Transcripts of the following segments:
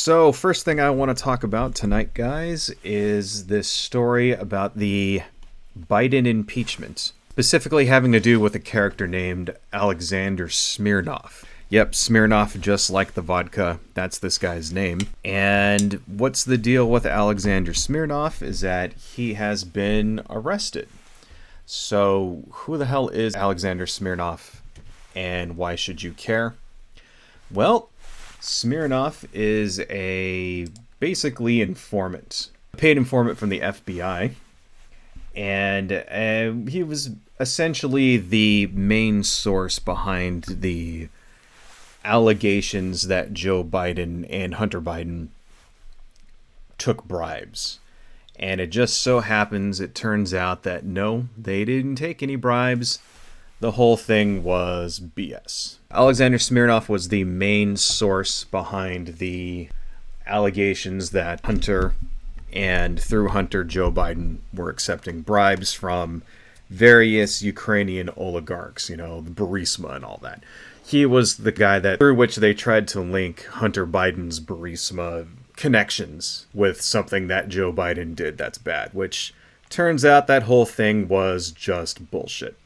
So, first thing I want to talk about tonight, guys, is this story about the Biden impeachment, specifically having to do with a character named Alexander Smirnov. Yep, Smirnov, just like the vodka, that's this guy's name. And what's the deal with Alexander Smirnov is that he has been arrested. So, who the hell is Alexander Smirnov, and why should you care? Well, Smirnov is a basically informant, a paid informant from the FBI, and he was essentially the main source behind the allegations that Joe Biden and Hunter Biden took bribes. And it just so happens, it turns out that no, they didn't take any bribes. The whole thing was BS. Alexander Smirnov was the main source behind the allegations that Hunter and through Hunter, Joe Biden were accepting bribes from various Ukrainian oligarchs, the Burisma and all that. He was the guy that through which they tried to link Hunter Biden's Burisma connections with something that Joe Biden did that's bad, which turns out that whole thing was just bullshit.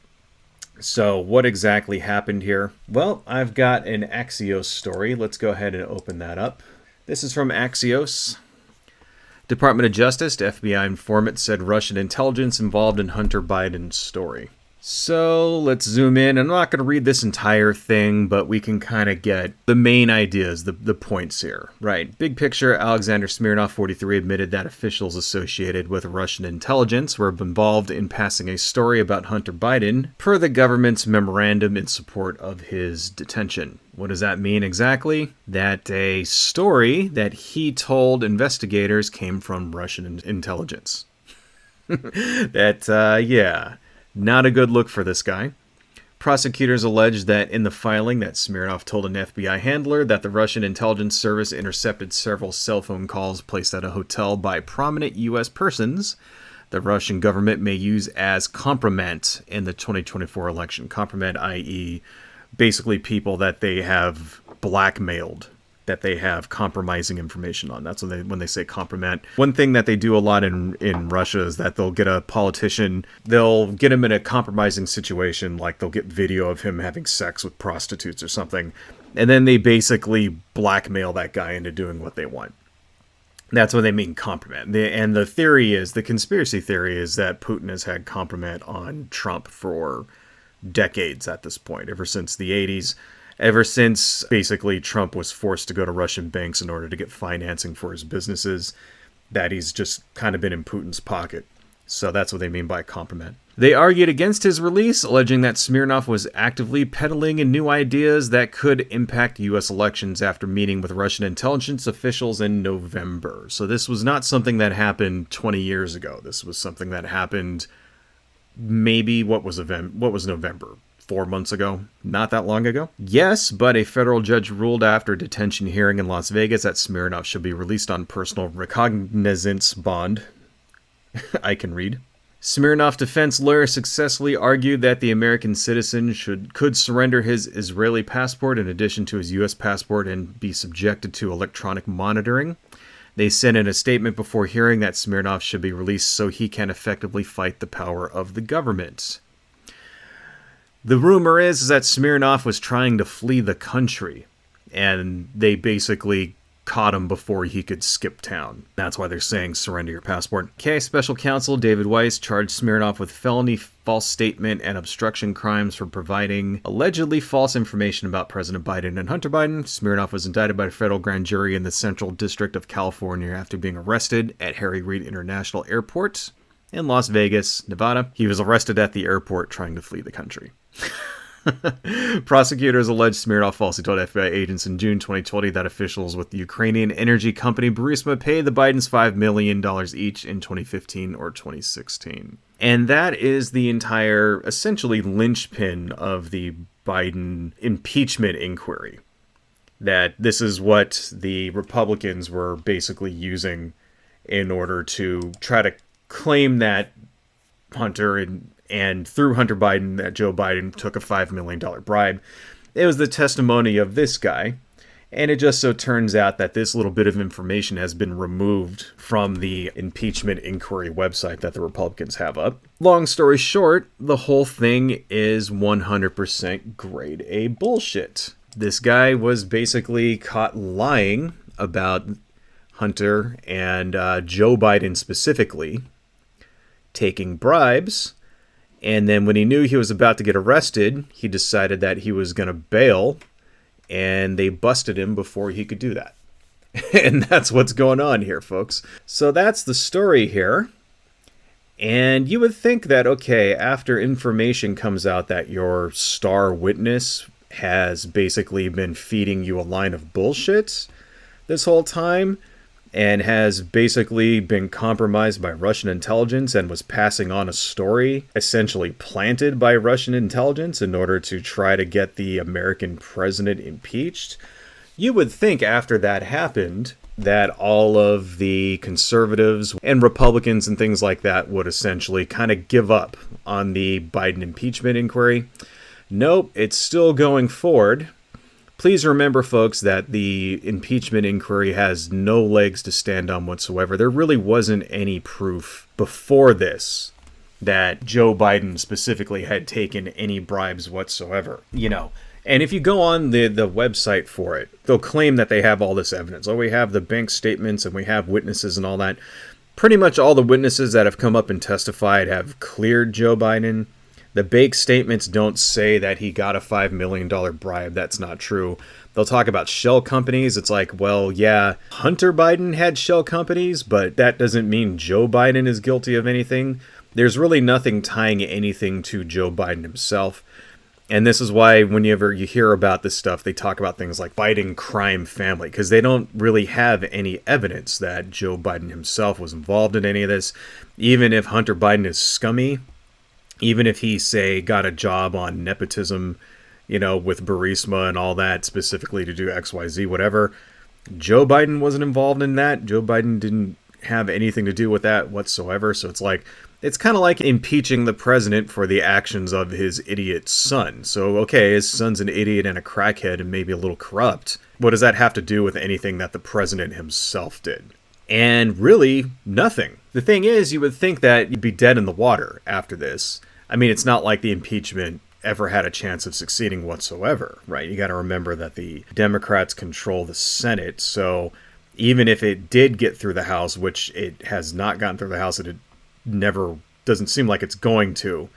So what exactly happened here? Well, I've got an Axios story. Let's go ahead and open that up. This is from Axios. Department of Justice, FBI informant said Russian intelligence involved in Hunter Biden's story. So let's zoom in. I'm not going to read this entire thing, but we can kind of get the main ideas, the points here. Right. Big picture, Alexander Smirnov, 43, admitted that officials associated with Russian intelligence were involved in passing a story about Hunter Biden per the government's memorandum in support of his detention. What does that mean exactly? That a story that he told investigators came from Russian intelligence. Not a good look for this guy. Prosecutors alleged that in the filing that Smirnov told an FBI handler that the Russian intelligence service intercepted several cell phone calls placed at a hotel by prominent U.S. persons the Russian government may use as compromat in the 2024 election. Compromat, i.e., basically people that they have blackmailed, that they have compromising information on. That's when they say compromat. One thing that they do a lot in Russia is that they'll get a politician, they'll get him in a compromising situation, like they'll get video of him having sex with prostitutes or something, and then they basically blackmail that guy into doing what they want. That's what they mean compromat. And the conspiracy theory is that Putin has had compromat on Trump for decades at this point, ever since the 80s. Ever since, basically, Trump was forced to go to Russian banks in order to get financing for his businesses, that he's just kind of been in Putin's pocket. So that's what they mean by compromat. They argued against his release, alleging that Smirnov was actively peddling in new ideas that could impact U.S. elections after meeting with Russian intelligence officials in November. So this was not something that happened 20 years ago. This was something that happened maybe, what was November? 4 months ago, not that long ago. Yes, but a federal judge ruled after a detention hearing in Las Vegas that Smirnov should be released on personal recognizance bond. I can read. Smirnov defense lawyer successfully argued that the American citizen could surrender his Israeli passport in addition to his U.S. passport and be subjected to electronic monitoring. They said in a statement before hearing that Smirnov should be released so he can effectively fight the power of the government. The rumor is that Smirnov was trying to flee the country, and they basically caught him before he could skip town. That's why they're saying surrender your passport. Okay, Special Counsel David Weiss charged Smirnov with felony false statement and obstruction crimes for providing allegedly false information about President Biden and Hunter Biden. Smirnov was indicted by a federal grand jury in the Central District of California after being arrested at Harry Reid International Airport in Las Vegas, Nevada. He was arrested at the airport trying to flee the country. Prosecutors alleged Smirnov falsely told FBI agents in June 2020 that officials with the Ukrainian energy company Burisma paid the Bidens $5 million each in 2015 or 2016. And that is the entire, essentially, linchpin of the Biden impeachment inquiry. That this is what the Republicans were basically using in order to try to claim that Hunter and through Hunter Biden, that Joe Biden took a $5 million bribe. It was the testimony of this guy And it just so turns out that this little bit of information has been removed from the impeachment inquiry website that the Republicans have up. Long story short, the whole thing is 100% grade A bullshit. This guy was basically caught lying about Hunter and Joe Biden specifically taking bribes. And then when he knew he was about to get arrested, he decided that he was going to bail, and they busted him before he could do that. And that's what's going on here, folks. So that's the story here. And you would think that, okay, after information comes out that your star witness has basically been feeding you a line of bullshit this whole time, and has basically been compromised by Russian intelligence and was passing on a story essentially planted by Russian intelligence in order to try to get the American president impeached, you would think after that happened that all of the conservatives and Republicans and things like that would essentially kind of give up on the Biden impeachment inquiry. Nope, it's still going forward. Please remember, folks, that the impeachment inquiry has no legs to stand on whatsoever. There really wasn't any proof before this that Joe Biden specifically had taken any bribes whatsoever, And if you go on the website for it, they'll claim that they have all this evidence. Oh, we have the bank statements and we have witnesses and all that. Pretty much all the witnesses that have come up and testified have cleared Joe Biden. The bank statements don't say that he got a $5 million bribe. That's not true. They'll talk about shell companies. It's like, well, yeah, Hunter Biden had shell companies, but that doesn't mean Joe Biden is guilty of anything. There's really nothing tying anything to Joe Biden himself. And this is why whenever you hear about this stuff, they talk about things like Biden crime family, because they don't really have any evidence that Joe Biden himself was involved in any of this. Even if Hunter Biden is scummy, even if he, say, got a job on nepotism, with Burisma and all that, specifically to do XYZ, whatever, Joe Biden wasn't involved in that. Joe Biden didn't have anything to do with that whatsoever. So it's kind of like impeaching the president for the actions of his idiot son. So, okay, his son's an idiot and a crackhead and maybe a little corrupt. What does that have to do with anything that the president himself did? And really, nothing. The thing is, you would think that you'd be dead in the water after this. I mean, it's not like the impeachment ever had a chance of succeeding whatsoever, right? You got to remember that the Democrats control the Senate, so even if it did get through the House, which it has not gotten through the House, it never doesn't seem like it's going to,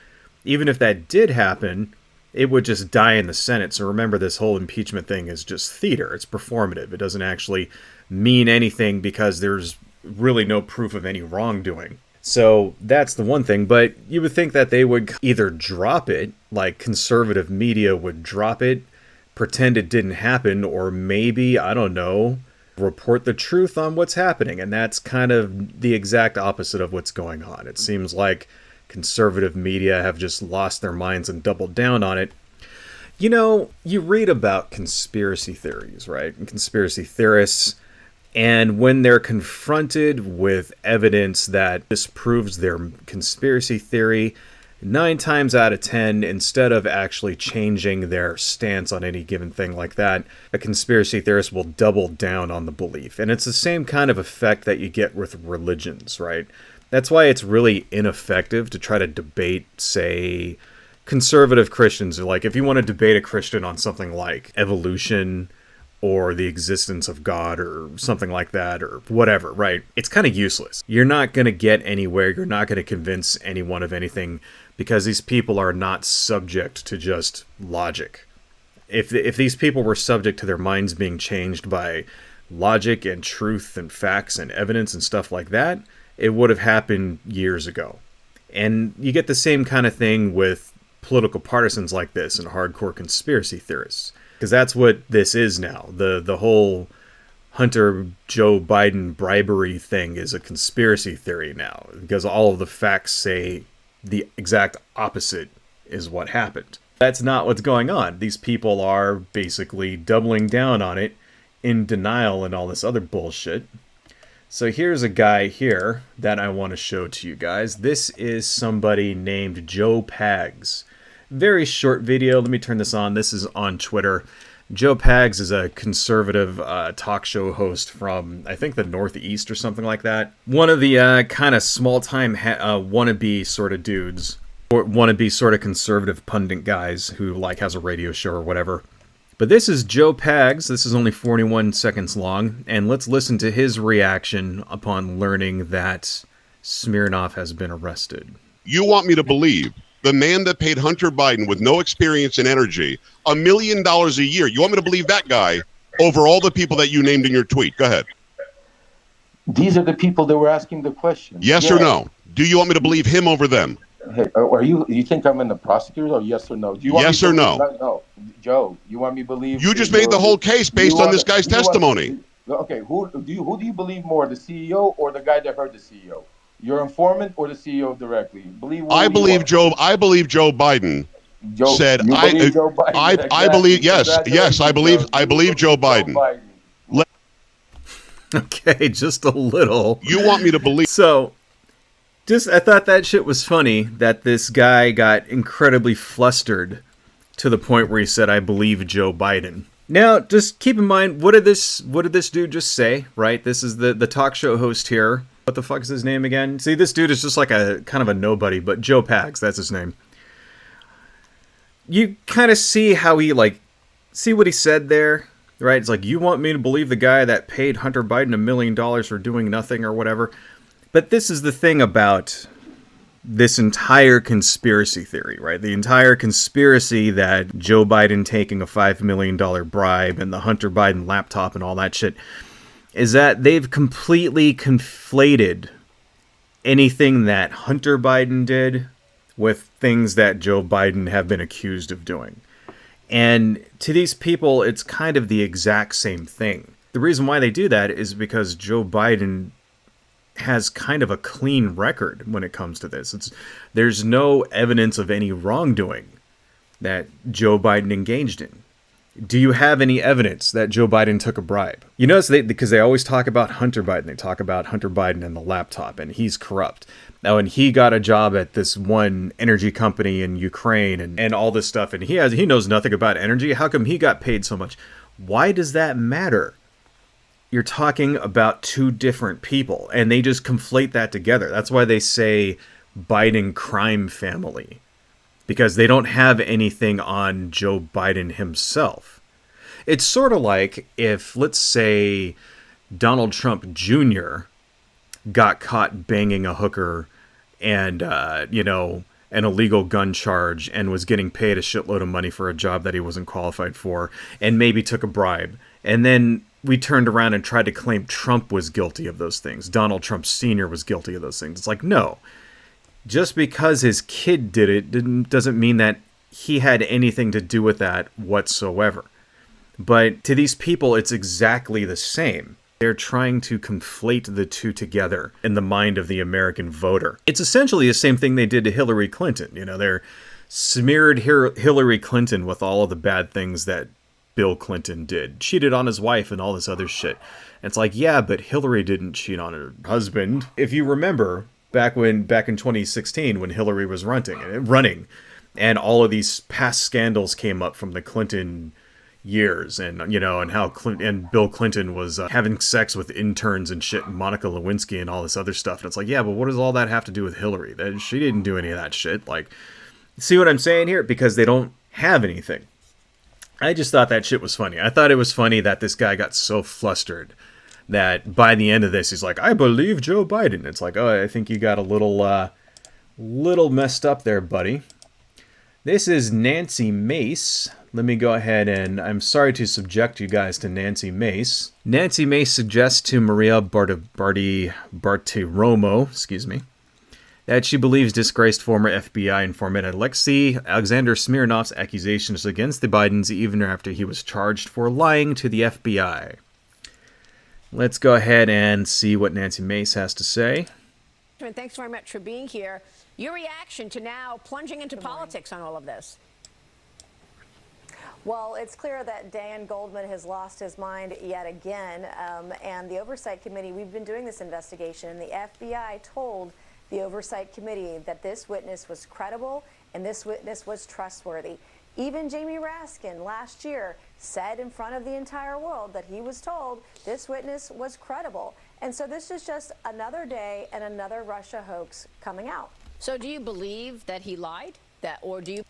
even if that did happen, it would just die in the Senate. So remember, this whole impeachment thing is just theater. It's performative. It doesn't actually mean anything because there's really no proof of any wrongdoing. So that's the one thing, but you would think that they would either drop it, like conservative media would drop it, pretend it didn't happen, or maybe, I don't know, report the truth on what's happening. And that's kind of the exact opposite of what's going on. It seems like conservative media have just lost their minds and doubled down on it. You read about conspiracy theories, right? And conspiracy theorists. And when they're confronted with evidence that disproves their conspiracy theory, 9 times out of 10, instead of actually changing their stance on any given thing like that, a conspiracy theorist will double down on the belief. And it's the same kind of effect that you get with religions, right? That's why it's really ineffective to try to debate, say, conservative Christians. Like, if you want to debate a Christian on something like evolution or the existence of God or something like that or whatever, right? It's kind of useless. You're not going to get anywhere. You're not going to convince anyone of anything because these people are not subject to just logic. If these people were subject to their minds being changed by logic and truth and facts and evidence and stuff like that, it would have happened years ago. And you get the same kind of thing with political partisans like this and hardcore conspiracy theorists. Because that's what this is now. The whole Hunter Joe Biden bribery thing is a conspiracy theory now. Because all of the facts say the exact opposite is what happened. That's not what's going on. These people are basically doubling down on it, in denial and all this other bullshit. So here's a guy here that I want to show to you guys. This is somebody named Joe Pags. Very short video. Let me turn this on. This is on Twitter. Joe Pags is a conservative talk show host from, I think, the Northeast or something like that. One of the kind of small-time wannabe sort of dudes, or wannabe sort of conservative pundit guys who, like, has a radio show or whatever. But this is Joe Pags. This is only 41 seconds long, and let's listen to his reaction upon learning that Smirnoff has been arrested. You want me to believe the man that paid Hunter Biden with no experience in energy $1 million a year, you want me to believe that guy over all the people that you named in your tweet? Go ahead. These are the people that were asking the question. Yes or no? Do you want me to believe him over them? Hey, are you think I'm in the prosecutor, or yes or no? Do you want yes me or believe, no? No, Joe. You want me to believe? You just made the whole case based on this guy's testimony. Okay, who do you believe more, the CEO or the guy that heard the CEO? Your informant or the CEO directly? I believe Joe Biden said. I believe yes. I believe Joe Biden. Okay, just a little. You want me to believe? So, I thought that shit was funny that this guy got incredibly flustered to the point where he said, "I believe Joe Biden." Now, just keep in mind, what did this dude just say? Right? This is the talk show host here. What the fuck is his name again? See, this dude is just like a kind of a nobody, but Joe Pags, that's his name. You kind of see how he, see what he said there, right? It's like, you want me to believe the guy that paid Hunter Biden $1 million for doing nothing or whatever. But this is the thing about this entire conspiracy theory, right? The entire conspiracy that Joe Biden taking a $5 million bribe and the Hunter Biden laptop and all that shit is that they've completely conflated anything that Hunter Biden did with things that Joe Biden have been accused of doing. And to these people, it's kind of the exact same thing. The reason why they do that is because Joe Biden has kind of a clean record when it comes to this. There's no evidence of any wrongdoing that Joe Biden engaged in. Do you have any evidence that Joe Biden took a bribe? You notice because they always talk about Hunter Biden. They talk about Hunter Biden and the laptop, and he's corrupt. Now, and he got a job at this one energy company in Ukraine and all this stuff, and he knows nothing about energy. How come he got paid so much? Why does that matter? You're talking about two different people, and they just conflate that together. That's why they say Biden crime family. Because they don't have anything on Joe Biden himself. It's sort of like if, let's say, Donald Trump Jr. got caught banging a hooker and, an illegal gun charge and was getting paid a shitload of money for a job that he wasn't qualified for and maybe took a bribe. And then we turned around and tried to claim Trump was guilty of those things. Donald Trump Sr. was guilty of those things. It's like, no. Just because his kid did it doesn't mean that he had anything to do with that whatsoever. But to these people, it's exactly the same. They're trying to conflate the two together in the mind of the American voter. It's essentially the same thing they did to Hillary Clinton. They're smeared Hillary Clinton with all of the bad things that Bill Clinton did. Cheated on his wife and all this other shit. And it's like, yeah, but Hillary didn't cheat on her husband. If you remember, back in 2016 when Hillary was running, and all of these past scandals came up from the Clinton years, and how Bill Clinton was having sex with interns and shit, and Monica Lewinsky and all this other stuff. And it's like, yeah, but what does all that have to do with Hillary? She didn't do any of that shit. Like, see what I'm saying here? Because they don't have anything. I just thought that shit was funny. I thought it was funny that this guy got so flustered that by the end of this, he's like, I believe Joe Biden. It's like, oh, I think you got a little messed up there, buddy. This is Nancy Mace. Let me go ahead and I'm sorry to subject you guys to Nancy Mace. Nancy Mace suggests to Maria Bartiromo, that she believes disgraced former FBI informant Alexei Alexander Smirnoff's accusations against the Bidens even after he was charged for lying to the FBI. Let's go ahead and see what Nancy Mace has to say. Thanks very much for being here. Your reaction to now plunging into politics on all of this? Well, it's clear that Dan Goldman has lost his mind yet again. And the Oversight Committee, we've been doing this investigation, and the FBI told the Oversight Committee that this witness was credible and this witness was trustworthy. Even Jamie Raskin last year said in front of the entire world that he was told this witness was credible. And so this is just another day and another Russia hoax coming out. So do you believe that he lied? Or do you?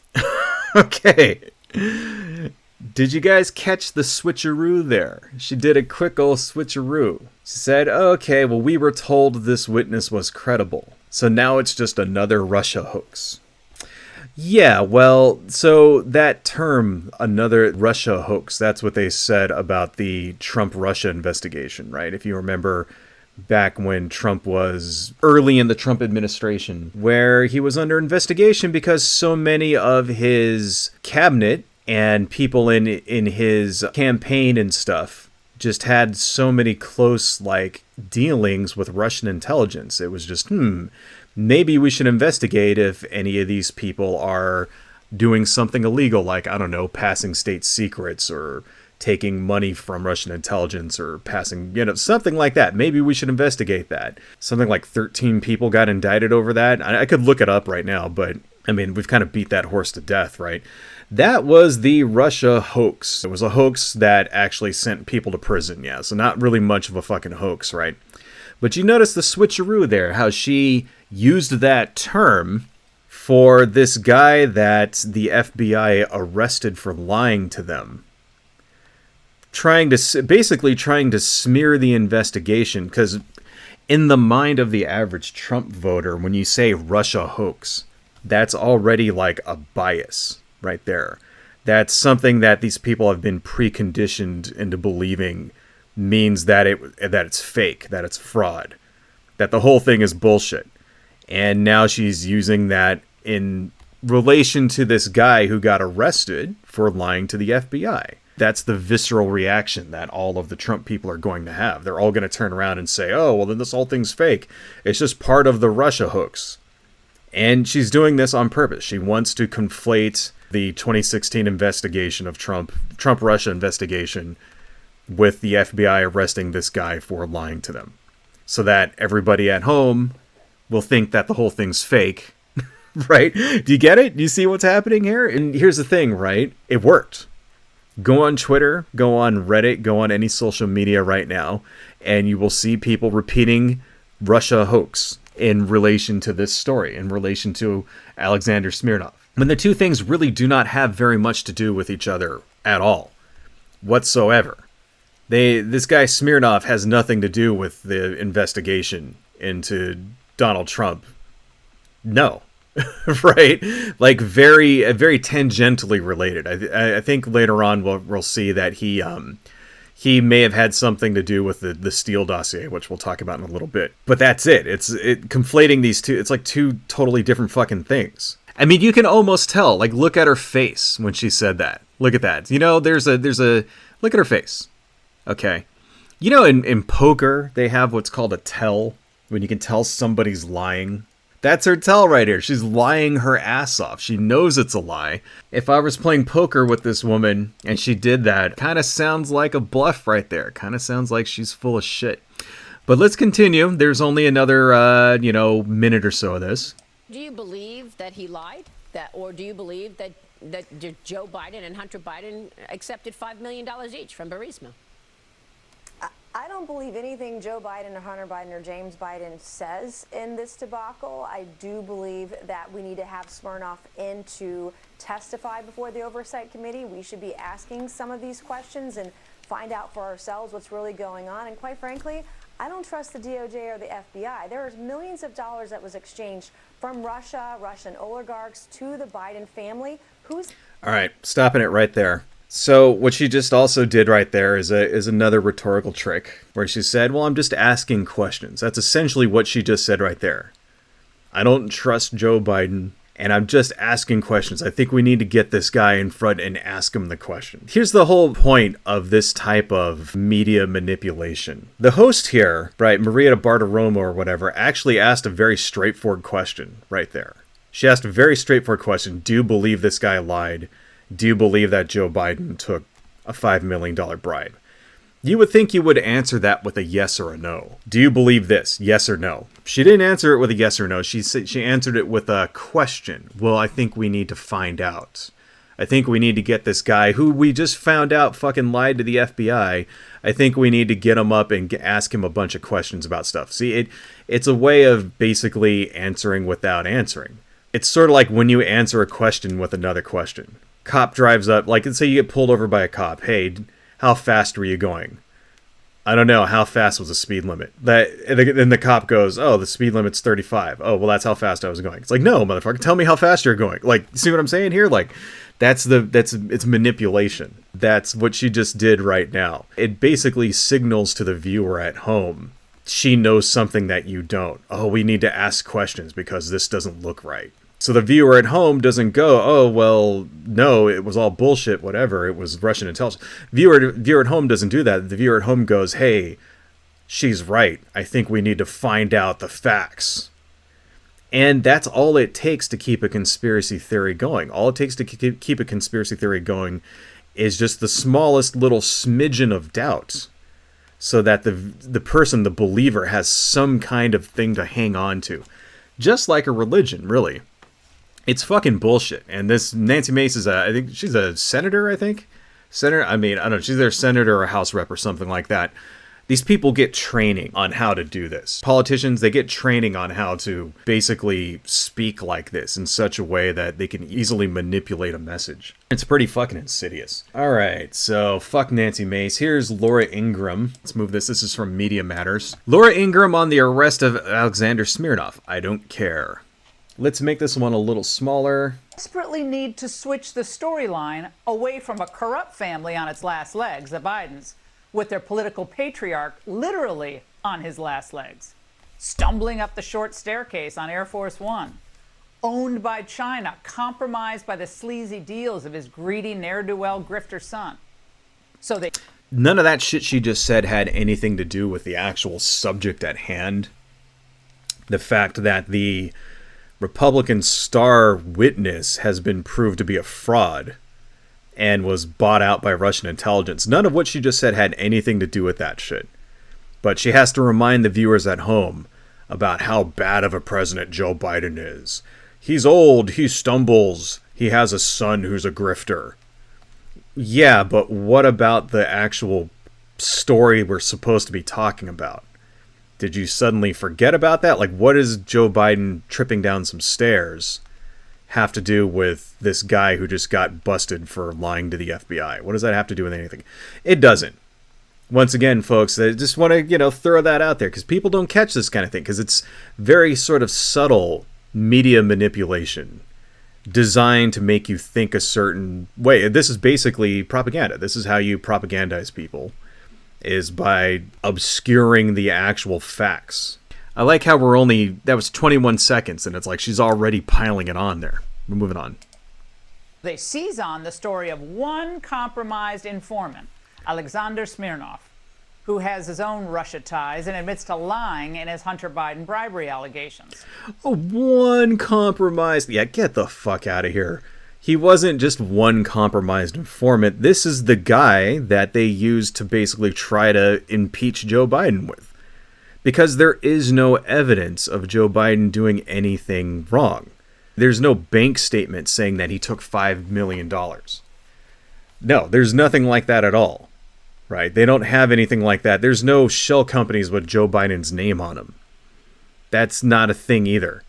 Okay. Did you guys catch the switcheroo there? She did a quick old switcheroo. She said, okay, well, we were told this witness was credible. So now it's just another Russia hoax. Yeah, well, so that term, another Russia hoax, that's what they said about the Trump-Russia investigation, right? If you remember back when Trump was early in the Trump administration, where he was under investigation because so many of his cabinet and people in his campaign and stuff just had so many close, dealings with Russian intelligence. It was just, maybe we should investigate if any of these people are doing something illegal, like, I don't know, passing state secrets or taking money from Russian intelligence or passing, something like that. Maybe we should investigate that. Something like 13 people got indicted over that. I could look it up right now, but I mean, we've kind of beat that horse to death, right? That was the Russia hoax. It was a hoax that actually sent people to prison, yeah. So not really much of a fucking hoax, right? But you notice the switcheroo there, how she used that term for this guy that the FBI arrested for lying to them. Basically trying to smear the investigation, because in the mind of the average Trump voter, when you say Russia hoax, that's already like a bias right there. That's something that these people have been preconditioned into believing means that it's fake, that it's fraud, that the whole thing is bullshit. And now she's using that in relation to this guy who got arrested for lying to the FBI. That's the visceral reaction that all of the Trump people are going to have. They're all going to turn around and say, oh, well, then this whole thing's fake. It's just part of the Russia hoax. And she's doing this on purpose. She wants to conflate the 2016 investigation of Trump-Russia investigation with the FBI arresting this guy for lying to them. So that everybody at home will think that the whole thing's fake. Right? Do you get it? Do you see what's happening here? And here's the thing, right? It worked. Go on Twitter, go on Reddit, go on any social media right now, and you will see people repeating Russia hoax in relation to this story, in relation to Alexander Smirnov. When the two things really do not have very much to do with each other at all, whatsoever. This guy Smirnov has nothing to do with the investigation into Donald Trump. No. Right? Like very tangentially related. I think later on we'll see that he may have had something to do with the Steele dossier, which we'll talk about in a little bit. But that's it. It's conflating these two. It's like two totally different fucking things. I mean, you can almost tell. Like, look at her face when she said that. Look at that. There's a look at her face. Okay. In poker they have what's called a tell, when you can tell somebody's lying. That's her tell right here. She's lying her ass off. She knows it's a lie. If I was playing poker with this woman and she did that, kind of sounds like a bluff right there. Kind of sounds like she's full of shit. But let's continue. There's only another, minute or so of this. Do you believe that he lied? Or do you believe that Joe Biden and Hunter Biden accepted $5 million each from Burisma? I don't believe anything Joe Biden or Hunter Biden or James Biden says in this debacle. I do believe that we need to have Smirnov in to testify before the Oversight Committee. We should be asking some of these questions and find out for ourselves what's really going on. And quite frankly, I don't trust the DOJ or the FBI. There is millions of dollars that was exchanged from Russia, Russian oligarchs to the Biden family. All right, stopping it right there. So what she just also did right there is another rhetorical trick where she said, well, I'm just asking questions. That's essentially what she just said right there. I don't trust Joe Biden, and I'm just asking questions. I think we need to get this guy in front and ask him the question. Here's the whole point of this type of media manipulation. The host here, right, Maria Bartiromo or whatever, actually asked a very straightforward question right there. She asked a very straightforward question. Do you believe this guy lied? Do you believe that Joe Biden took a $5 million bribe? You would think you would answer that with a yes or a no. Do you believe this? Yes or no? She didn't answer it with a yes or no. She answered it with a question. Well, I think we need to find out. I think we need to get this guy who we just found out fucking lied to the FBI. I think we need to get him up and ask him a bunch of questions about stuff. See, it's a way of basically answering without answering. It's sort of like when you answer a question with another question. Cop drives up, like, let's say you get pulled over by a cop. Hey, how fast were you going? I don't know. How fast was the speed limit? Then the cop goes, oh, the speed limit's 35. Oh, well, that's how fast I was going. It's like, no, motherfucker, tell me how fast you're going. Like, see what I'm saying here? Like, it's manipulation. That's what she just did right now. It basically signals to the viewer at home, she knows something that you don't. Oh, we need to ask questions because this doesn't look right. So the viewer at home doesn't go, oh, well, no, it was all bullshit, whatever. It was Russian intelligence. Viewer at home doesn't do that. The viewer at home goes, hey, she's right. I think we need to find out the facts. And that's all it takes to keep a conspiracy theory going. All it takes to keep a conspiracy theory going is just the smallest little smidgen of doubt, so that the person, the believer, has some kind of thing to hang on to. Just like a religion, really. It's fucking bullshit. And this Nancy Mace I think she's a senator, I think? Senator? I mean, I don't know, she's either a senator or a House rep or something like that. These people get training on how to do this. Politicians, they get training on how to basically speak like this in such a way that they can easily manipulate a message. It's pretty fucking insidious. Alright, so fuck Nancy Mace. Here's Laura Ingraham. Let's move this. This is from Media Matters. Laura Ingraham on the arrest of Alexander Smirnov. I don't care. Let's make this one a little smaller. Desperately need to switch the storyline away from a corrupt family on its last legs, the Bidens, with their political patriarch literally on his last legs, stumbling up the short staircase on Air Force One, owned by China, compromised by the sleazy deals of his greedy ne'er-do-well grifter son. None of that shit she just said had anything to do with the actual subject at hand. The fact that the Republican star witness has been proved to be a fraud and was bought out by Russian intelligence. None of what she just said had anything to do with that shit. But she has to remind the viewers at home about how bad of a president Joe Biden is. He's old, he stumbles, he has a son who's a grifter. Yeah, but what about the actual story we're supposed to be talking about? Did you suddenly forget about that? Like, what is Joe Biden tripping down some stairs have to do with this guy who just got busted for lying to the FBI? What does that have to do with anything? It doesn't. Once again, folks, I just want to, throw that out there because people don't catch this kind of thing because it's very sort of subtle media manipulation designed to make you think a certain way. This is basically propaganda. This is how you propagandize people, is by obscuring the actual facts. I like how that was 21 seconds, and it's like she's already piling it on there. We're moving on. They seize on the story of one compromised informant, Alexander Smirnov, who has his own Russia ties and admits to lying in his Hunter Biden bribery allegations. Oh, one compromised... Yeah, get the fuck out of here. He wasn't just one compromised informant. This is the guy that they used to basically try to impeach Joe Biden with. Because there is no evidence of Joe Biden doing anything wrong. There's no bank statement saying that he took $5 million. No, there's nothing like that at all. Right? They don't have anything like that. There's no shell companies with Joe Biden's name on them. That's not a thing either.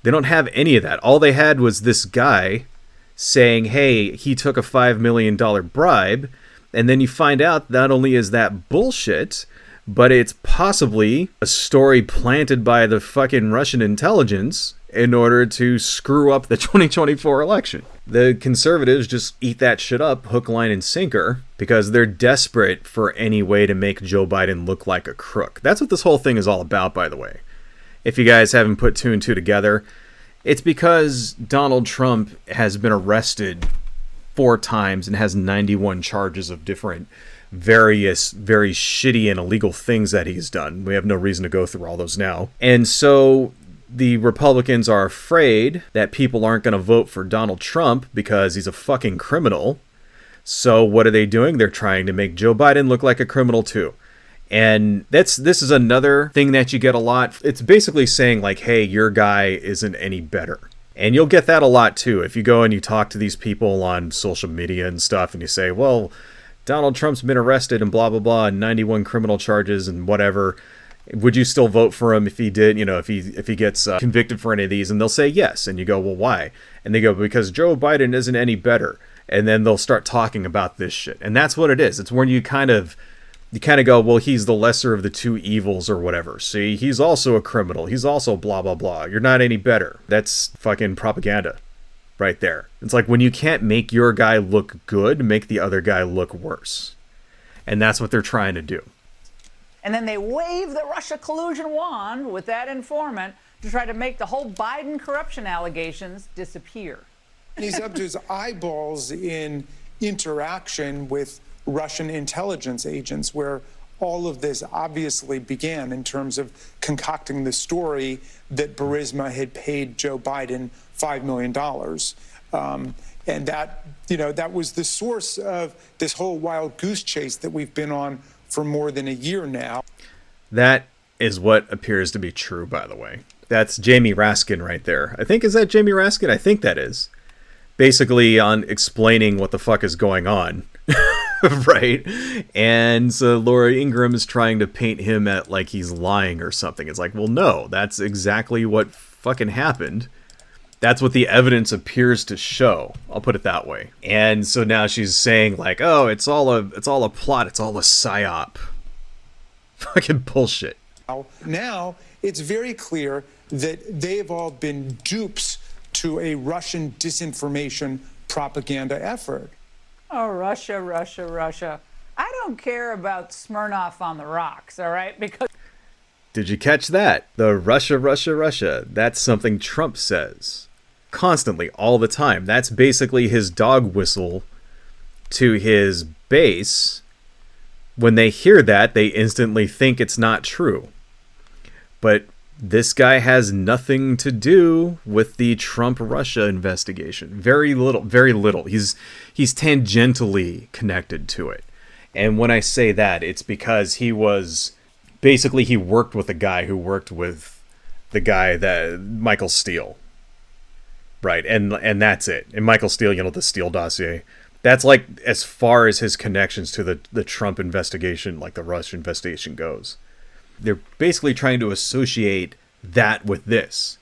They don't have any of that. All they had was this guy saying, hey, he took a $5 million bribe. And then you find out not only is that bullshit, but it's possibly a story planted by the fucking Russian intelligence in order to screw up the 2024 election. The conservatives just eat that shit up, hook, line, and sinker, because they're desperate for any way to make Joe Biden look like a crook. That's what this whole thing is all about, by the way. If you guys haven't put two and two together, it's because Donald Trump has been arrested 4 times and has 91 charges of different various very shitty and illegal things that he's done. We have no reason to go through all those now. And so the Republicans are afraid that people aren't going to vote for Donald Trump because he's a fucking criminal. So what are they doing? They're trying to make Joe Biden look like a criminal too. And this is another thing that you get a lot. It's basically saying like, hey, your guy isn't any better. And you'll get that a lot too. If you go and you talk to these people on social media and stuff and you say, well, Donald Trump's been arrested and blah, blah, blah, and 91 criminal charges and whatever. Would you still vote for him if he did, if he gets convicted for any of these? And they'll say yes. And you go, well, why? And they go, because Joe Biden isn't any better. And then they'll start talking about this shit. And that's what it is. It's when you kind of go, well, he's the lesser of the two evils or whatever. See, he's also a criminal. He's also blah, blah, blah. You're not any better. That's fucking propaganda right there. It's like when you can't make your guy look good, make the other guy look worse. And that's what they're trying to do. And then they wave the Russia collusion wand with that informant to try to make the whole Biden corruption allegations disappear. He's up to his eyeballs in interaction with Russian intelligence agents, where all of this obviously began in terms of concocting the story that Burisma had paid Joe Biden $5 million. And that was the source of this whole wild goose chase that we've been on for more than a year now. That is what appears to be true, by the way. That's Jamie Raskin right there. Is that Jamie Raskin? I think that is. Basically on explaining what the fuck is going on. Right? And so Laura Ingraham is trying to paint him at like he's lying or something. It's like, well, no, that's exactly what fucking happened. That's what the evidence appears to show. I'll put it that way. And so now she's saying like, oh, it's all a plot. It's all a psyop. Fucking bullshit. Now it's very clear that they've all been dupes to a Russian disinformation propaganda effort. Oh, Russia, Russia, Russia. I don't care about Smirnoff on the rocks, all right? Because... Did you catch that? The Russia, Russia, Russia. That's something Trump says. Constantly, all the time. That's basically his dog whistle to his base. When they hear that, they instantly think it's not true. But this guy has nothing to do with the Trump-Russia investigation. Very little, very little. He's tangentially connected to it. And when I say that, it's because he worked with a guy who worked with the guy that Michael Steele. Right, and that's it. And Michael Steele, the Steele dossier. That's like as far as his connections to the Trump investigation, like the Russia investigation goes. They're basically trying to associate that with this.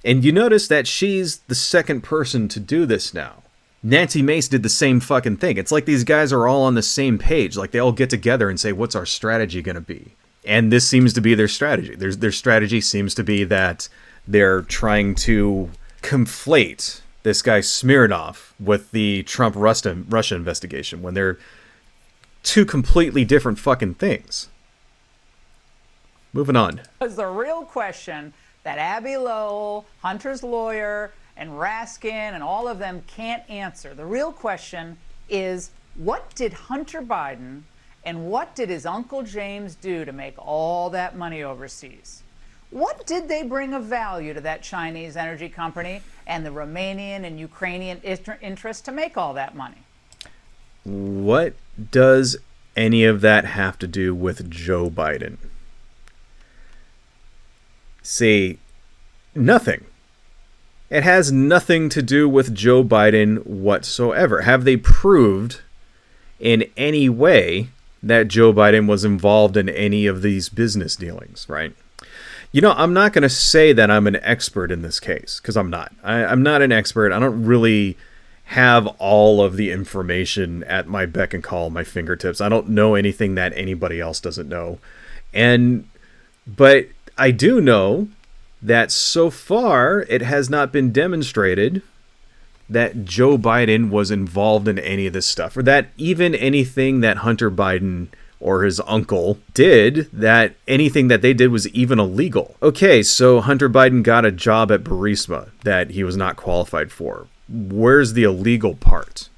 And you notice that she's the second person to do this now. Nancy Mace did the same fucking thing. It's like these guys are all on the same page. Like they all get together and say, what's our strategy going to be? And this seems to be their strategy. Their strategy seems to be that they're trying to conflate this guy Smirnoff with the Trump-Russia investigation when they're two completely different fucking things. Moving on. Because the real question that Abby Lowell, Hunter's lawyer, and Raskin and all of them can't answer, the real question is, what did Hunter Biden and what did his Uncle James do to make all that money overseas? What did they bring of value to that Chinese energy company and the Romanian and Ukrainian interest to make all that money? What does any of that have to do with Joe Biden? See, nothing. It has nothing to do with Joe Biden whatsoever. Have they proved in any way that Joe Biden was involved in any of these business dealings, right? I'm not going to say that I'm an expert in this case, because I'm not. I'm not an expert. I don't really have all of the information at my beck and call, my fingertips. I don't know anything that anybody else doesn't know. But I do know that so far it has not been demonstrated that Joe Biden was involved in any of this stuff, or that even anything that Hunter Biden or his uncle did, that anything that they did was even illegal. Okay, so Hunter Biden got a job at Burisma that he was not qualified for. Where's the illegal part?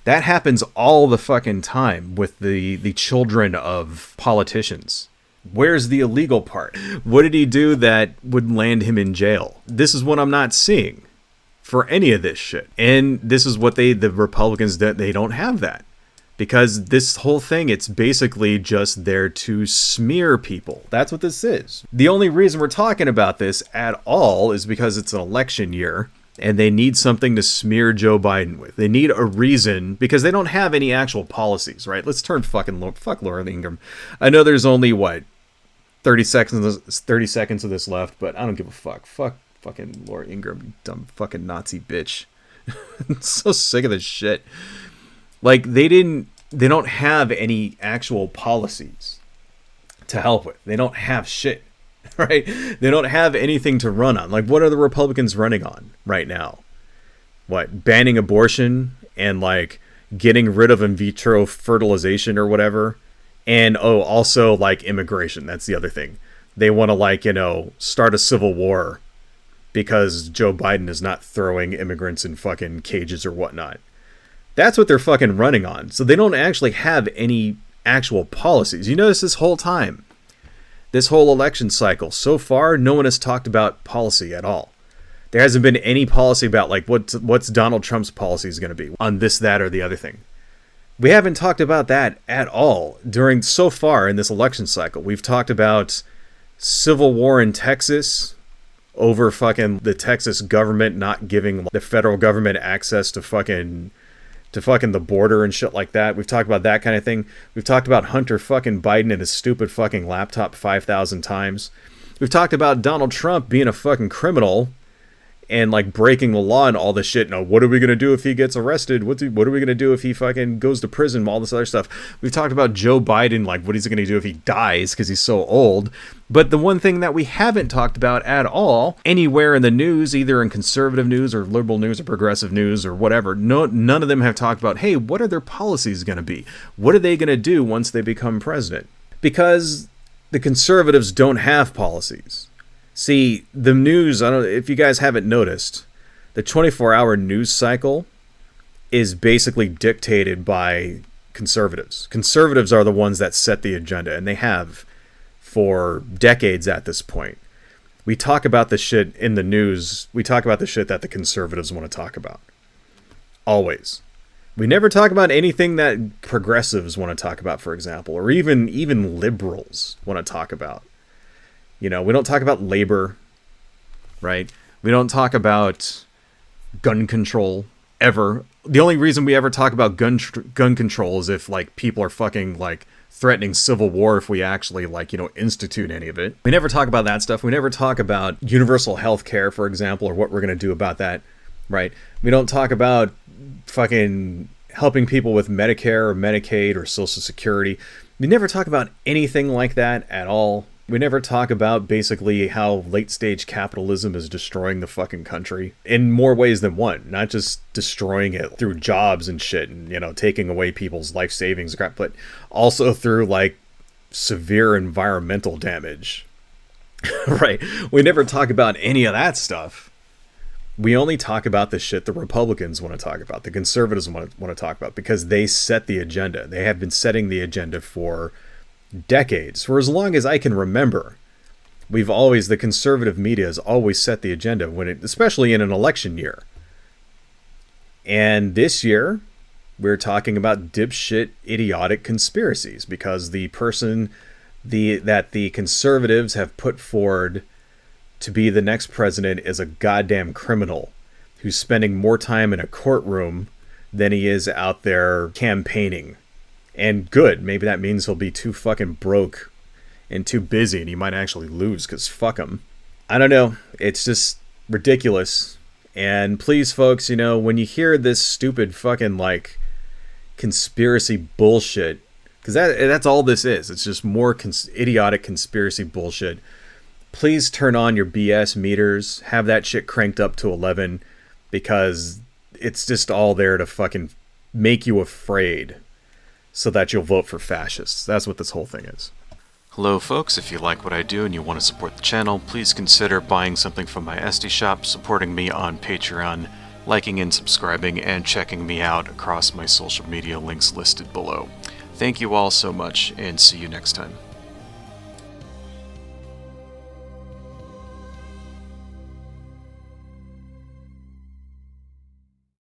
That happens all the fucking time with the children of politicians. Where's the illegal part? What did he do that would land him in jail? This is what I'm not seeing. for any of this shit. And this is what the Republicans, they don't have that. Because this whole thing, it's basically just there to smear people. That's what this is. The only reason we're talking about this at all is because it's an election year and they need something to smear Joe Biden with. They need a reason because they don't have any actual policies, right? Let's turn fuck Laura Ingraham. I know there's only, 30 seconds of this left, but I don't give a fuck. Fuck fucking Laura Ingraham, you dumb fucking Nazi bitch. I'm so sick of this shit. Like, they don't have any actual policies to help with. They don't have shit, right? They don't have anything to run on. Like, what are the Republicans running on right now? What, banning abortion and, like, getting rid of in vitro fertilization or whatever? And, also, like, immigration. That's the other thing. They want to, like, start a civil war because Joe Biden is not throwing immigrants in fucking cages or whatnot. That's what they're fucking running on. So they don't actually have any actual policies. You notice this whole time, this whole election cycle, so far, no one has talked about policy at all. There hasn't been any policy about, like, what's Donald Trump's policy is going to be on this, that, or the other thing. We haven't talked about that at all so far in this election cycle. We've talked about civil war in Texas over fucking the Texas government not giving the federal government access to fucking the border and shit like that. We've talked about that kind of thing. We've talked about Hunter fucking Biden and his stupid fucking laptop 5,000 times. We've talked about Donald Trump being a fucking criminal and, like, breaking the law and all this shit. Now, what are we going to do if he gets arrested? What are we going to do if he fucking goes to prison? All this other stuff. We've talked about Joe Biden, like, what he's going to do if he dies because he's so old. But the one thing that we haven't talked about at all, anywhere in the news, either in conservative news or liberal news or progressive news or whatever, none of them have talked about, hey, what are their policies going to be? What are they going to do once they become president? Because the conservatives don't have policies. See, the news, I don't know if you guys haven't noticed, the 24-hour news cycle is basically dictated by conservatives. Conservatives are the ones that set the agenda, and they have for decades at this point. We talk about the shit in the news. We talk about the shit that the conservatives want to talk about. Always. We never talk about anything that progressives want to talk about, for example, or even liberals want to talk about. We don't talk about labor, right? We don't talk about gun control ever. The only reason we ever talk about gun control is if, like, people are fucking, like, threatening civil war if we actually, like, institute any of it. We never talk about that stuff. We never talk about universal health care, for example, or what we're going to do about that, right? We don't talk about fucking helping people with Medicare or Medicaid or Social Security. We never talk about anything like that at all. We never talk about basically how late-stage capitalism is destroying the fucking country in more ways than one. Not just destroying it through jobs and shit and, taking away people's life savings, but also through, like, severe environmental damage. Right? We never talk about any of that stuff. We only talk about the shit the Republicans want to talk about, the conservatives want to talk about, because they set the agenda. They have been setting the agenda for decades, for as long as I can remember. The conservative media has always set the agenda especially in an election year. And this year, we're talking about dipshit, idiotic conspiracies because the person that the conservatives have put forward to be the next president is a goddamn criminal who's spending more time in a courtroom than he is out there campaigning. And good, maybe that means he'll be too fucking broke and too busy and he might actually lose because fuck him. I don't know. It's just ridiculous. And please, folks, when you hear this stupid fucking, like, conspiracy bullshit, because that's all this is. It's just more idiotic conspiracy bullshit. Please turn on your BS meters. Have that shit cranked up to 11 because it's just all there to fucking make you afraid, so that you'll vote for fascists. That's what this whole thing is. Hello folks, if you like what I do and you want to support the channel, please consider buying something from my Etsy shop, supporting me on Patreon, liking and subscribing, and checking me out across my social media links listed below. Thank you all so much, and see you next time.